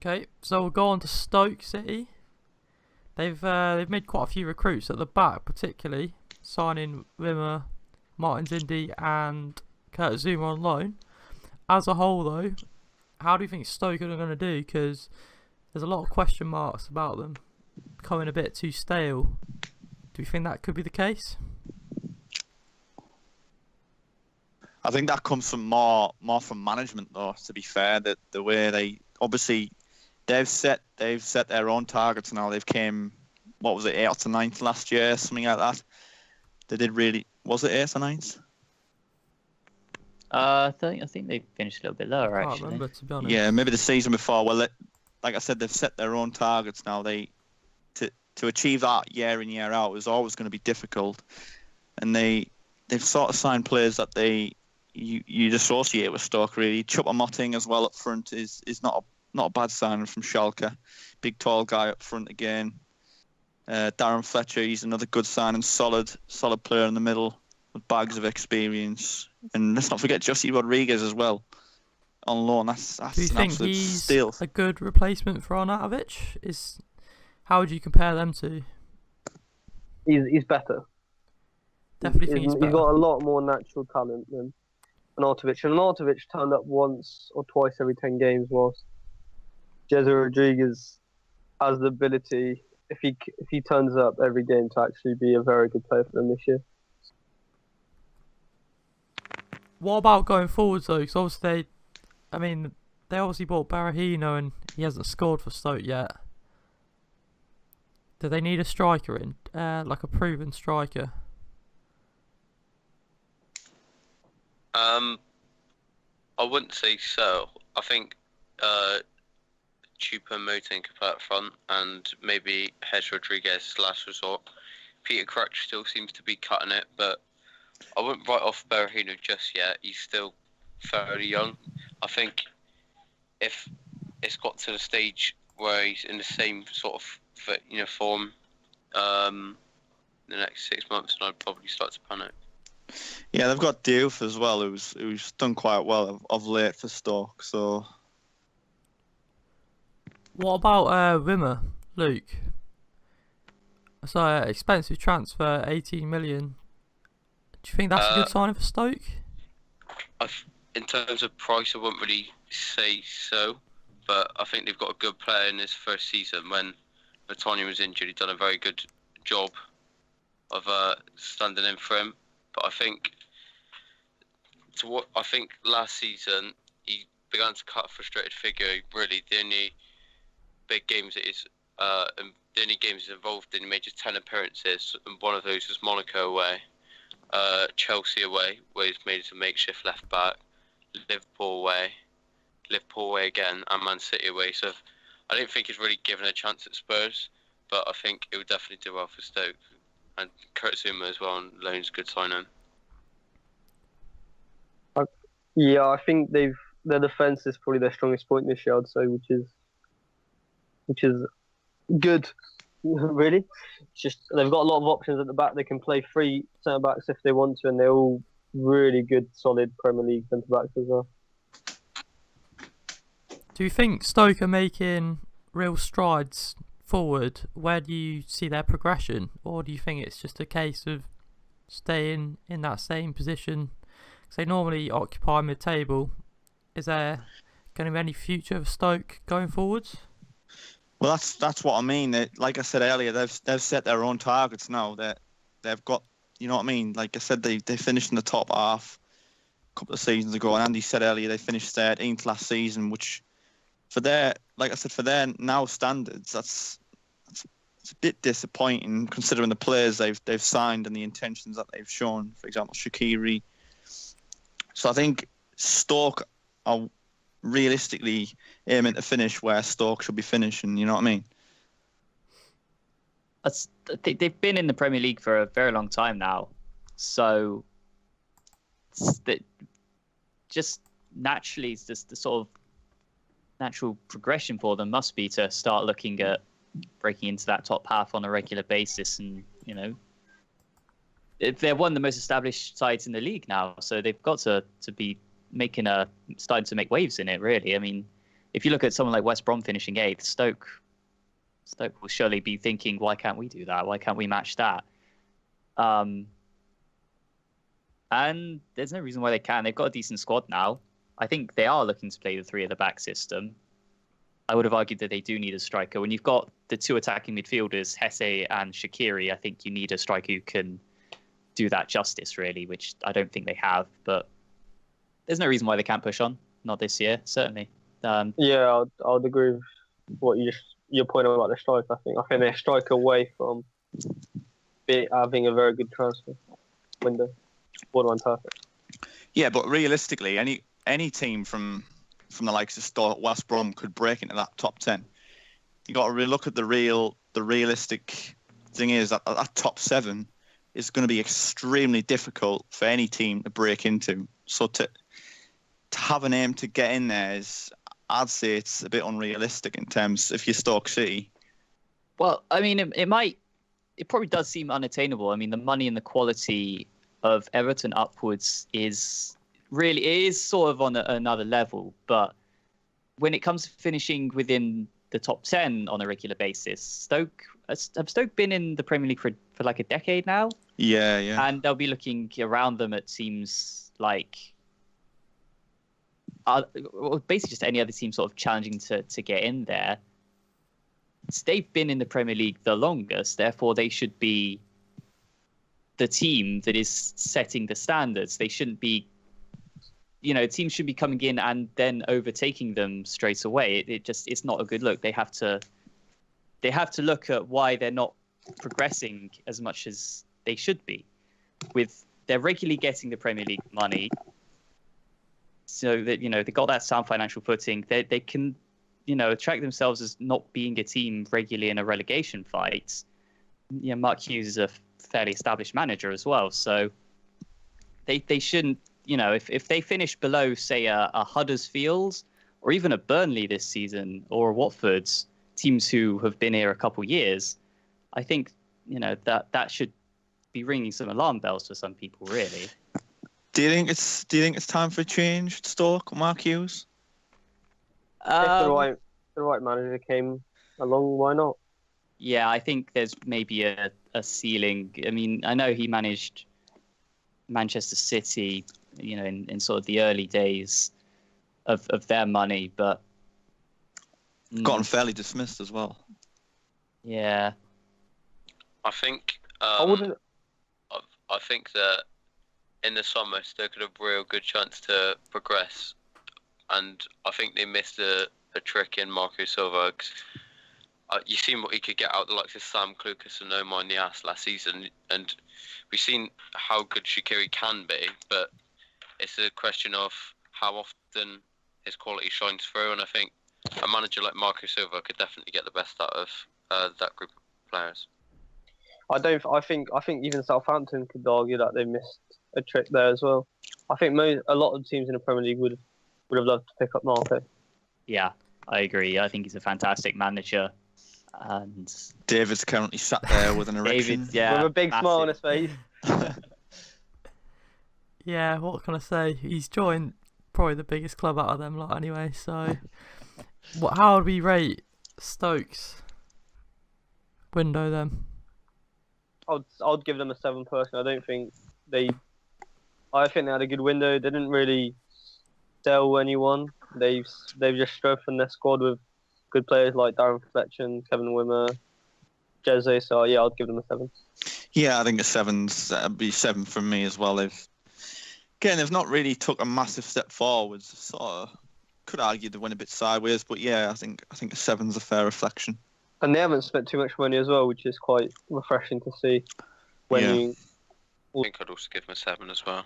Okay, so we'll go on to Stoke City. They've made quite a few recruits at the back, particularly signing Rimmer, Martin Zindi, and Kurt Zuma on loan. As a whole, though, how do you think Stoke are going to do? Because there's a lot of question marks about them becoming a bit too stale. Do you think that could be the case? I think that comes from more from management, though. To be fair, that the way they obviously they've set their own targets now. They've came, what was it, 8th or 9th last year, something like that. They did really, was it 8th or 9th? I think they finished a little bit lower, I can't actually. remember, to be honest. Yeah, maybe the season before. Well, like I said, they've set their own targets now. To achieve that year in, year out is always going to be difficult, and they've sort of signed players that you'd associate with Stoke, really. Choupo-Moting as well up front is not a bad signing from Schalke. Big tall guy up front again. Darren Fletcher, he's another good signing, solid player in the middle with bags of experience. And let's not forget José Rodriguez as well on loan. That's Do you an think absolute he's steal. a good replacement for Arnautovic? How would you compare them two? He's better. Definitely think he's better. He's got a lot more natural talent than Arnautovic. And Arnautovic turned up once or twice every 10 games, whilst José Rodriguez has the ability, if he turns up every game, to actually be a very good player for them this year. What about going forwards though? Because obviously, they obviously bought Berahino and he hasn't scored for Stoke yet. Do they need a striker in, like a proven striker? I wouldn't say so. I think Choupo-Moting could play up front, and maybe Hez Rodriguez last resort. Peter Crouch still seems to be cutting it, but I wouldn't write off Berahino just yet. He's still fairly young. I think if it's got to the stage where he's in the same sort of form in the next 6 months, and I'd probably start to panic. Yeah, they've got Diouf as well, who's done quite well of late for Stoke. So, what about Rimmer, Luke? So expensive transfer, 18 million. Do you think that's a good signing for Stoke? In terms of price, I wouldn't really say so, but I think they've got a good player in his first season. When Antonio was injured, he'd done a very good job of standing in for him. But I think last season he began to cut a frustrated figure. Really, the only big games the only games he's involved in, he made just 10 appearances, and one of those was Monaco away, Chelsea away, where he's made a makeshift left back, Liverpool away again, and Man City away. So I don't think he's really given a chance at Spurs, but I think it would definitely do well for Stoke. And Kurt Zuma as well on loan's good signing. Yeah, I think their defence is probably their strongest point this year, I'd say, which is good, really. It's just they've got a lot of options at the back. They can play 3 centre backs if they want to, and they're all really good, solid Premier League centre backs as well. Do you think Stoke are making real strides forward? Where do you see their progression, or do you think it's just a case of staying in that same position? Because they normally occupy mid-table. Is there going to be any future of Stoke going forwards? well, that's what I mean. Like I said earlier, they've set their own targets now. They've got, you know what I mean. Like I said, they finished in the top half a couple of seasons ago, and Andy said earlier they finished 13th last season, which for their now standards, that's a bit disappointing considering the players they've signed and the intentions that they've shown. For example, Shaqiri. So I think Stoke are realistically aiming to finish where Stoke should be finishing. You know what I mean? They've been in the Premier League for a very long time now, so just naturally, it's just the sort of natural progression for them must be to start looking at breaking into that top half on a regular basis. And they're one of the most established sides in the league now, so they've got to be starting to make waves in it, really. I mean, if you look at someone like West Brom finishing 8th, Stoke will surely be thinking, why can't we do that? Why can't we match that? And there's no reason why they can. They've got a decent squad now. I think they are looking to play the 3 at the back system. I would have argued that they do need a striker. When you've got the 2 attacking midfielders, Hesse and Shaqiri, I think you need a striker who can do that justice, really, which I don't think they have. But there's no reason why they can't push on. Not this year, certainly. Yeah, I'd agree with what your point about the strike. I think they're a strike away from having a very good transfer window. Borderline perfect. Yeah, but realistically, any team from the likes of Stoke, West Brom could break into that top 10. You got to look at the realistic thing is that top 7 is going to be extremely difficult for any team to break into. So to have an aim to get in there is, I'd say it's a bit unrealistic in terms if you're Stoke City. Well, I mean, it probably does seem unattainable. I mean, the money and the quality of Everton upwards is sort of on another level. But when it comes to finishing within the top 10 on a regular basis, have Stoke been in the Premier League for like a decade now? Yeah. And they'll be looking around them at teams like basically just any other team sort of challenging to get in there. They've been in the Premier League the longest, therefore they should be the team that is setting the standards. They shouldn't be, teams should be coming in and then overtaking them straight away. It's not a good look. They have to look at why they're not progressing as much as they should be. They're regularly getting the Premier League money, so that they got that sound financial footing. They can, attract themselves as not being a team regularly in a relegation fight. Mark Hughes is a fairly established manager as well, so they shouldn't. If they finish below, say, a Huddersfield or even a Burnley this season, or a Watford's, teams who have been here a couple years, I think that should be ringing some alarm bells for some people, really. Do you think it's time for a change at Stoke, Mark Hughes? If the right manager came along, why not? Yeah, I think there's maybe a ceiling. I mean, I know he managed Manchester City, in sort of the early days of their money, but gotten fairly dismissed as well. Yeah, I think I wouldn't. I think that in the summer Stoke had a real good chance to progress, and I think they missed a trick in Marco Silva. You've seen what he could get out the likes of Sam Clucas and Omar Nias last season, and we've seen how good Shaqiri can be, but it's a question of how often his quality shines through, and I think a manager like Marco Silva could definitely get the best out of that group of players. I think even Southampton could argue that they missed a trick there as well. I think a lot of teams in the Premier League would have loved to pick up Marco. Yeah, I agree. I think he's a fantastic manager. And David's currently sat there with an erection. David, yeah, with a big massive smile on his face. Yeah, what can I say? He's joined probably the biggest club out of them lot anyway. So, how would we rate Stoke's window then? I'd give them a 7 personally. I think they had a good window. They didn't really sell anyone. They've just strengthened their squad with good players like Darren Fletcher, Kevin Wimmer, Jeze. So yeah, I'd give them a 7. Yeah, I think a 7'd be 7 from me as well. They've not really took a massive step forwards. Sort of could argue they went a bit sideways, but yeah, I think a 7's a fair reflection. And they haven't spent too much money as well, which is quite refreshing to see. I think I'd also give them a 7 as well.